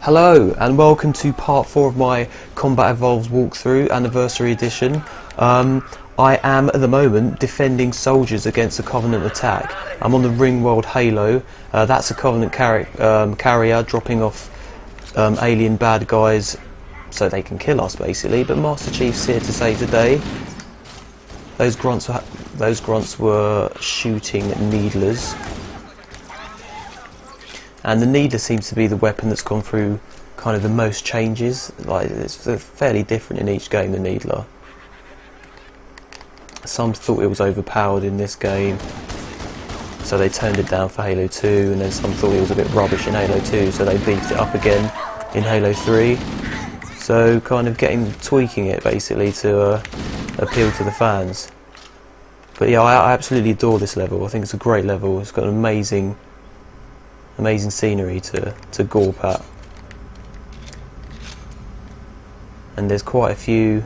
Hello and welcome to part 4 of my Combat Evolved walkthrough, Anniversary Edition. I am at the moment defending soldiers against a Covenant attack. I'm on the Ringworld Halo. That's a Covenant carrier dropping off alien bad guys so they can kill us basically, but Master Chief's here to save the day. Those grunts were shooting needlers. And the Needler seems to be the weapon that's gone through kind of the most changes. Like, it's fairly different in each game, the Needler. Some thought it was overpowered in this game, so they toned it down for Halo 2, and then some thought it was a bit rubbish in Halo 2, so they beefed it up again in Halo 3. So kind of tweaking it basically to appeal to the fans. But yeah, I absolutely adore this level. I think it's a great level. It's got an amazing scenery to gawp at, and there's quite a few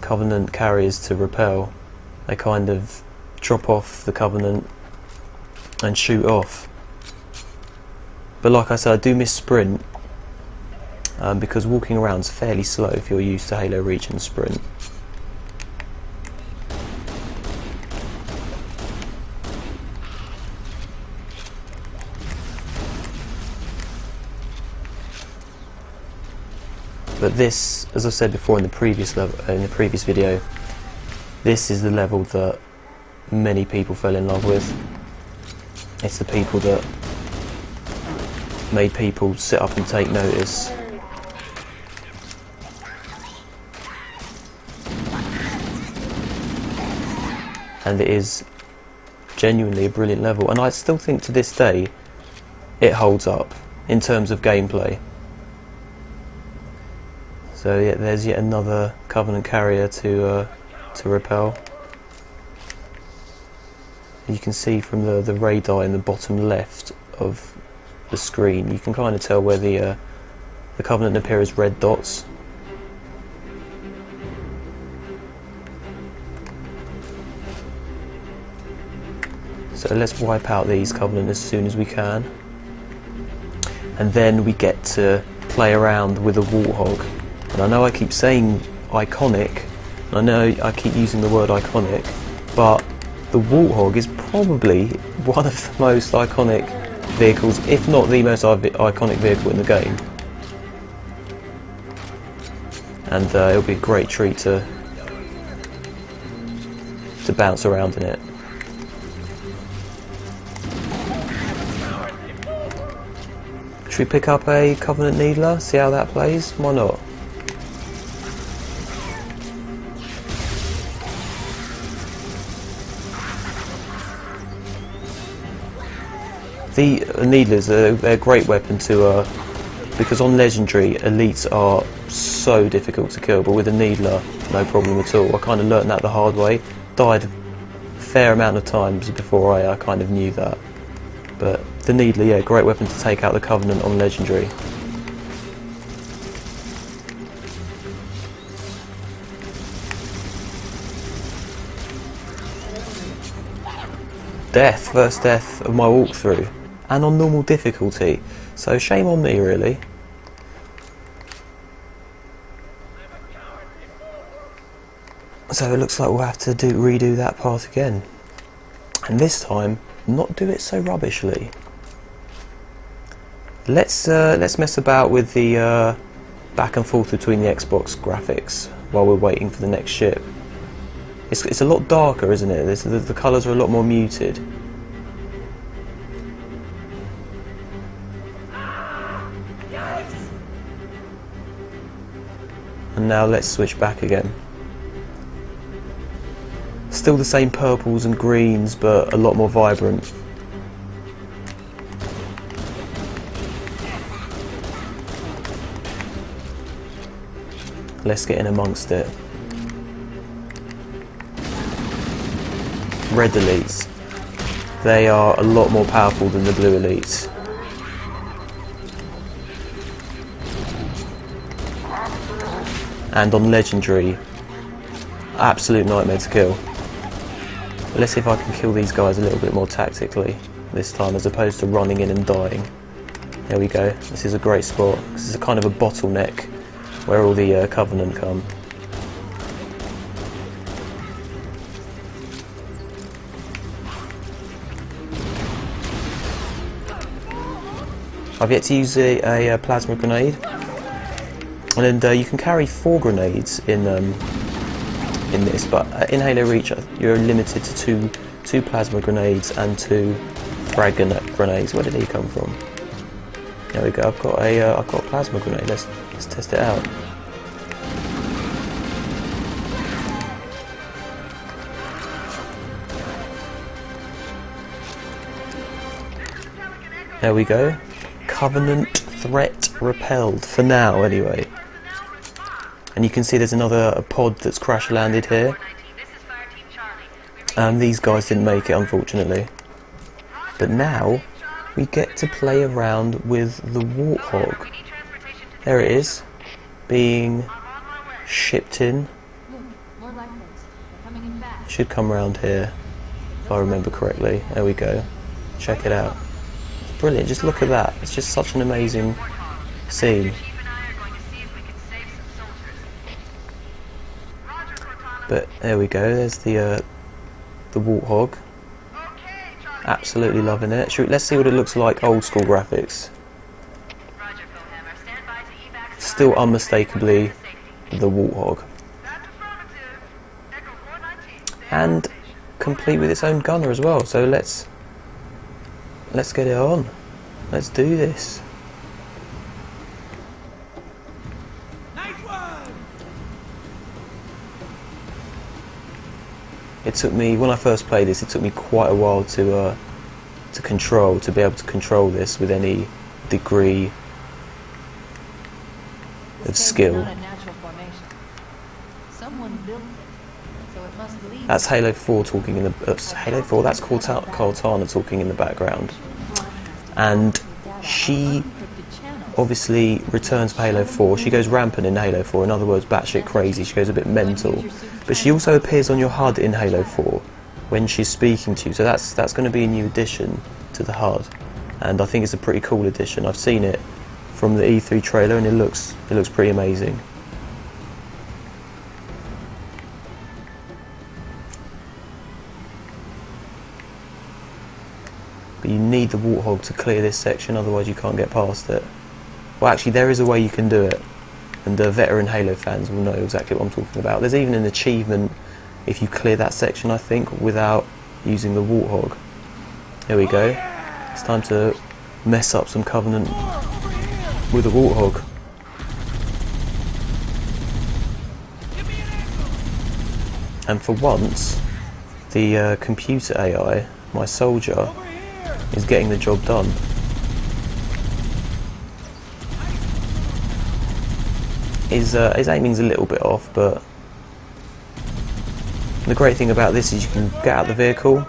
Covenant carriers to repel. They kind of drop off the Covenant and shoot off, but like I said, I do miss sprint because walking around is fairly slow if you're used to Halo Reach and sprint. But this, as I said before in the previous video, this is the level that many people fell in love with. It's the people that made people sit up and take notice. And it is genuinely a brilliant level, and I still think to this day it holds up in terms of gameplay. So yeah, there's yet another Covenant carrier to repel. You can see from the radar in the bottom left of the screen, you can kind of tell where the Covenant appear as red dots. So let's wipe out these Covenant as soon as we can, and then we get to play around with a Warthog. And I know I keep saying iconic, and I know I keep using the word iconic, but the Warthog is probably one of the most iconic vehicles, if not the most iconic vehicle in the game. And it'll be a great treat to bounce around in it. Should we pick up a Covenant Needler, see how that plays? Why not? The Needlers, they're a great weapon to, because on Legendary, elites are so difficult to kill, but with a Needler, no problem at all. I kind of learnt that the hard way. Died a fair amount of times before I kind of knew that. But the Needler, yeah, great weapon to take out the Covenant on Legendary. First death of my walkthrough, and on normal difficulty, so shame on me really. So it looks like we'll have to redo that part again, and this time not do it so rubbishly. Let's mess about with the back and forth between the Xbox graphics while we're waiting for the next ship. It's a lot darker, isn't it? The colours are a lot more muted. And now let's switch back again. Still the same purples and greens, but a lot more vibrant. Let's get in amongst it. Red elites. They are a lot more powerful than the blue elites. And on Legendary, absolute nightmare to kill. Let's see if I can kill these guys a little bit more tactically this time, as opposed to running in and dying. There we go. This is a great spot. This is a kind of a bottleneck where all the Covenant come. I've yet to use a plasma grenade, and you can carry 4 grenades in this, but in Halo Reach you're limited to two plasma grenades and 2 frag grenades. Where did he come from? There we go. I've got a plasma grenade. Let's test it out. There we go. Covenant threat repelled, for now anyway. And you can see there's another pod that's crash landed here. These guys didn't make it, unfortunately. But now we get to play around with the Warthog. There it is, being shipped in. Should come round here, if I remember correctly. There we go. Check it out. Brilliant, just look at that. It's just such an amazing scene. But there we go, there's the Warthog. Absolutely loving it. Let's see what it looks like old school graphics. Still unmistakably the Warthog. And complete with its own gunner as well, so let's get it on. Let's do this. Nice one. It took me, when I first played this, it took me quite a while to be able to control this with any degree of skill. That's Halo 4 talking in the Halo 4. That's Cortana talking in the background, and she obviously returns for Halo 4. She goes rampant in Halo 4. In other words, batshit crazy. She goes a bit mental. But she also appears on your HUD in Halo 4 when she's speaking to you. So that's going to be a new addition to the HUD, and I think it's a pretty cool addition. I've seen it from the E3 trailer, and it looks pretty amazing. But you need the Warthog to clear this section, otherwise you can't get past it. Well, actually there is a way you can do it, and the veteran Halo fans will know exactly what I'm talking about. There's even an achievement if you clear that section, I think, without using the Warthog. There we go. It's time to mess up some Covenant with a Warthog. And for once, the computer AI, my soldier, is getting the job done. His aiming's a little bit off, but the great thing about this is you can get out the vehicle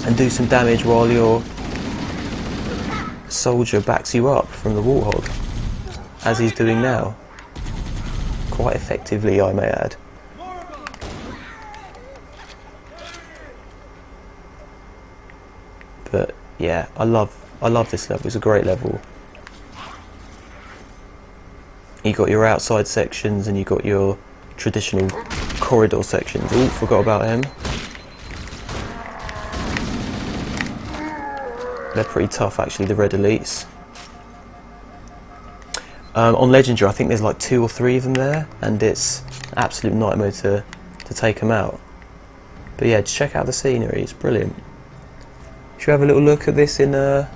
and do some damage while your soldier backs you up from the Warthog, as he's doing now. Quite effectively, I may add. But yeah, I love this level. It's a great level. You got your outside sections and you got your traditional corridor sections. Oh, forgot about him. They're pretty tough actually, the red elites. On Legendary I think there's like 2 or 3 of them there, and it's an absolute nightmare to take them out. But yeah, just check out the scenery, it's brilliant. Should we have a little look at this in the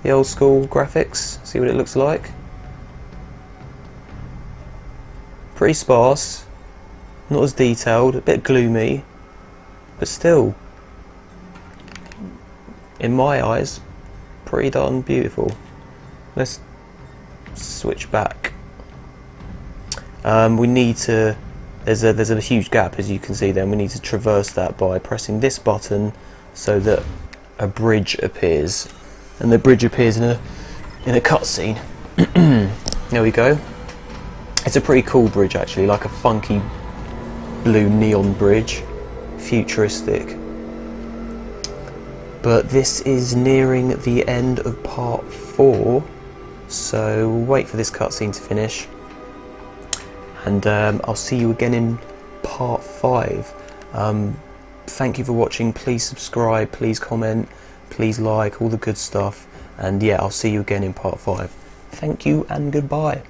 old school graphics, see what it looks like? Pretty sparse, not as detailed, a bit gloomy, but still, in my eyes, pretty darn beautiful. Let's switch back. We need to, there's a huge gap as you can see there, and we need to traverse that by pressing this button so that a bridge appears, and the bridge appears in a cutscene. There we go. It's a pretty cool bridge actually, like a funky blue neon bridge, futuristic. But this is nearing the end of part 4, so we'll wait for this cutscene to finish, and I'll see you again in part 5. Thank you for watching. Please subscribe, please comment, please like, all the good stuff, and yeah, I'll see you again in part 5. Thank you and goodbye.